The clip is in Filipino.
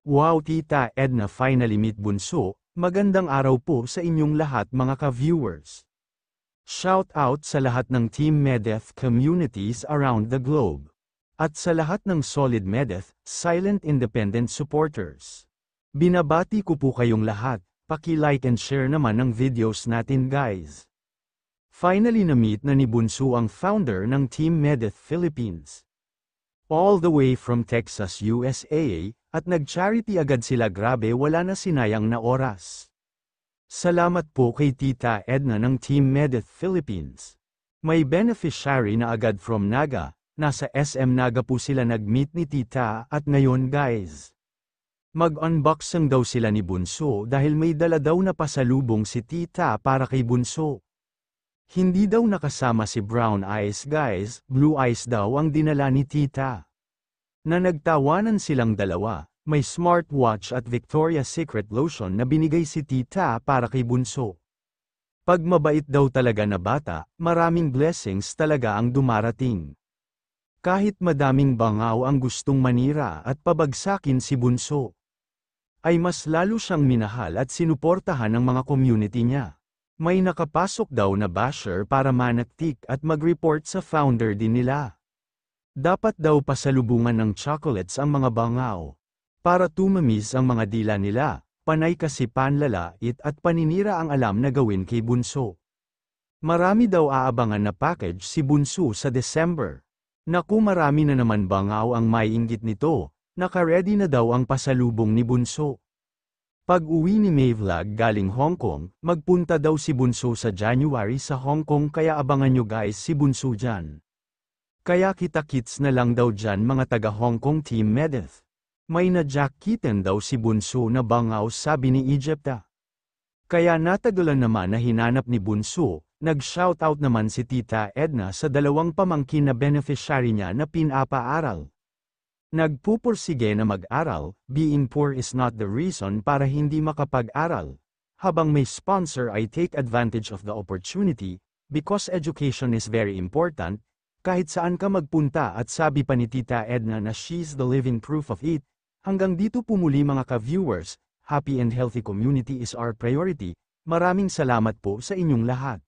Wow Tita Edna finally meet Bunso, magandang araw po sa inyong lahat mga ka-viewers. Shout out sa lahat ng Team Medeth communities around the globe. At sa lahat ng Solid Medeth, Silent Independent supporters. Binabati ko po kayong lahat, paki-like and share naman ng videos natin guys. Finally na-meet na ni Bunso ang founder ng Team Medeth Philippines. All the way from Texas, USA, at nag-charity agad sila, grabe, wala na sinayang na oras. Salamat po kay Tita Edna ng Team Medeth Philippines. May beneficiary na agad from Naga, nasa SM Naga po sila nag-meet ni Tita at ngayon guys. Mag-unboxing daw sila ni Bunso dahil may dala daw na pasalubong si Tita para kay Bunso. Hindi daw nakasama si Brown Eyes guys, Blue Eyes daw ang dinala ni Tita. Na nagtawanan silang dalawa, may smartwatch at Victoria's Secret lotion na binigay si Tita para kay Bunso. Pag mabait daw talaga na bata, maraming blessings talaga ang dumarating. Kahit madaming bangaw ang gustong manira at pabagsakin si Bunso, ay mas lalo siyang minahal at sinuportahan ng mga community niya. May nakapasok daw na basher para manaktik at mag-report sa founder din nila. Dapat daw pasalubungan ng chocolates ang mga bangaw. Para tumamis ang mga dila nila, panay kasi panlalait at paninira ang alam na gawin kay Bunso. Marami daw aabangan na package si Bunso sa December. Naku, marami na naman bangaw ang maiinggit nito, naka-ready na daw ang pasalubong ni Bunso. Pag-uwi ni Mayvlog galing Hong Kong, magpunta daw si Bunso sa January sa Hong Kong, kaya abangan nyo guys si Bunso dyan. Kaya kita-kits na lang daw dyan mga taga Hong Kong Team Medeth. May na-jacketan daw si Bunso na bangaw, sabi ni Egypta. Kaya natagalan naman na hinanap ni Bunso, nag-shoutout naman si Tita Edna sa dalawang pamangkin na beneficiary niya na pinapaaral. Nagpupursige na mag-aral, being poor is not the reason para hindi makapag-aral. Habang may sponsor I take advantage of the opportunity, because education is very important, kahit saan ka magpunta, at sabi pa ni Tita Edna na she's the living proof of it. Hanggang dito po muli mga ka-viewers, happy and healthy community is our priority. Maraming salamat po sa inyong lahat.